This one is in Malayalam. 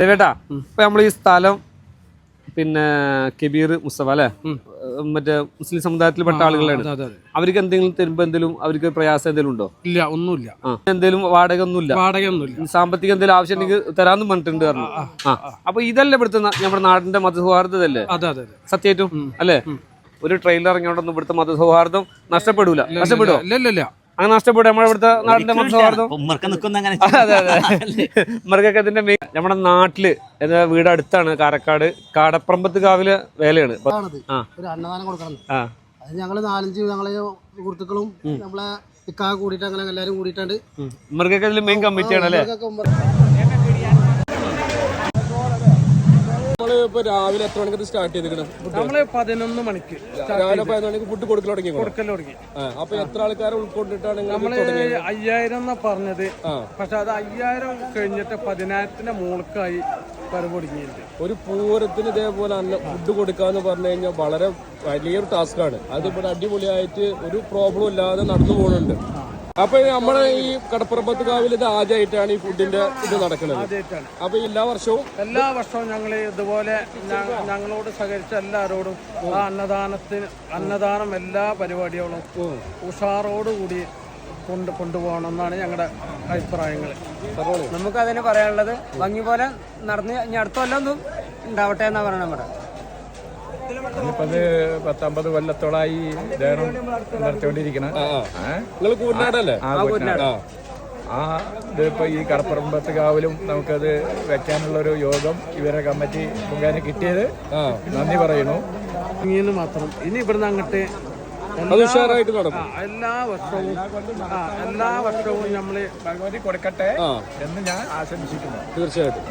ദേവേട്ടാ, ഇപ്പൊ നമ്മൾ ഈ സ്ഥലം പിന്നെ കബീർ മുസ്തഫ അല്ലെ, മറ്റേ മുസ്ലിം സമുദായത്തിൽപ്പെട്ട ആളുകളാണ്. അവർക്ക് എന്തെങ്കിലും തരുമ്പോ എന്തെങ്കിലും അവർക്ക് പ്രയാസം എന്തെങ്കിലും ഉണ്ടോ? ഇല്ല, ഒന്നുമില്ല. എന്തെങ്കിലും വാടക ഒന്നുമില്ല, സാമ്പത്തിക എന്തെങ്കിലും ആവശ്യം ഉണ്ടെങ്കിൽ തരാന്നും പറഞ്ഞിട്ടുണ്ട് പറഞ്ഞു. അപ്പൊ ഇതല്ലേ ഇവിടുത്തെ നമ്മുടെ നാടിന്റെ മതസൗഹാർദ്ദതല്ലേ? സത്യമായിട്ടും അല്ലേ? ഒരു ട്രെയിലർ ഇറങ്ങിയോണ്ടൊന്നും ഇവിടുത്തെ മതസൗഹാർദ്ദം നഷ്ടപ്പെടൂല. നഷ്ടപ്പെടുവോ? അങ്ങനെ നഷ്ടപ്പെടും നമ്മുടെ ഇവിടുത്തെ നാടിന്റെ മതസൗഹാർദ്ദം. അതെ അതെ, മൃഗൊക്കെ ഇതിന്റെ മെയിൻ. നമ്മുടെ നാട്ടില് വീട് അടുത്താണ് കാരക്കാട് കാടപ്പറമ്പത്ത് കാവിലെ വേലയാണ്. ഒരു അന്നദാനം കൊടുക്കണം. അത് ഞങ്ങള് 4-5 ഞങ്ങളെ സുഹൃത്തുക്കളും നമ്മളെ ഇക്കാ കൂടിയിട്ട് അങ്ങനെ എല്ലാരും കൂടിയിട്ടുണ്ട്. മൃഗൊക്കെ ഇതിൽ മെയിൻ കമ്മിറ്റിയാണ് അല്ലേ? ഇപ്പൊ രാവിലെ എത്ര മണിക്ക് സ്റ്റാർട്ട് ചെയ്തിരിക്കണം? നമ്മള് 11 മണിക്ക് രാവിലെ 11 മണിക്ക് ഫുഡ് കൊടുക്കൽ തുടങ്ങി. അപ്പൊ എത്ര ആൾക്കാരെ ഉൾക്കൊണ്ടിട്ടാണ് നമ്മള് 5000 എന്നാ പറഞ്ഞത്. പക്ഷെ അത് 5000 കഴിഞ്ഞിട്ട് 10,000-ന്റെ മുകൾക്കായി പരപൊടുങ്ങിയിട്ടുണ്ട്. ഒരു പൂരത്തിന് ഇതേപോലെ ഫുഡ് കൊടുക്കാന്ന് പറഞ്ഞു കഴിഞ്ഞാൽ വളരെ വലിയൊരു ടാസ്കാണ്. അത് ഇവിടെ അടിപൊളിയായിട്ട് ഒരു പ്രോബ്ലം ഇല്ലാതെ നടന്നു പോകുന്നുണ്ട്. അപ്പൊ നമ്മളെ ഈ കടപ്പുറമ്പത്ത് കാവിൽ ഇത് ആദ്യമായിട്ടാണ് ഈ ഫുഡിന്റെ ഇത് നടക്കുന്നത്. അപ്പൊ എല്ലാ വർഷവും ഞങ്ങൾ ഇതുപോലെ ഞങ്ങളോട് സഹകരിച്ച എല്ലാവരോടും ആ അന്നദാനം എല്ലാ പരിപാടികളും ഉഷാറോടുകൂടി കൊണ്ടുപോകണമെന്നാണ് ഞങ്ങളുടെ അഭിപ്രായങ്ങൾ. നമുക്കതിന് പറയാനുള്ളത് ഭംഗി പോലെ നടന്ന് ഇനി അടുത്ത കൊല്ലം ഉണ്ടാവട്ടെ എന്നാ പറയണം. നമ്മുടെ ഇപ്പത് 10-50 കൊല്ലത്തോളായി ധ്യാനം നടത്തിക്കൊണ്ടിരിക്കണം. ഇതിപ്പോ ഈ കടപ്പുറമ്പത്ത് കാവിലും നമുക്കത് വെക്കാനുള്ളൊരു യോഗം ഇവരെ കമ്മിറ്റി മുഖേന കിട്ടിയത് നന്ദി പറയുന്നു. മാത്രം ഇനി ഇവിടുന്ന് അങ്ങോട്ട് ഉഷാറായിട്ട് നടക്കും. എല്ലാ വർഷവും നമ്മള് ഭഗവതി കൊടുക്കട്ടെ എന്ന് ഞാൻ ആശംസിക്കുന്നു. തീർച്ചയായിട്ടും.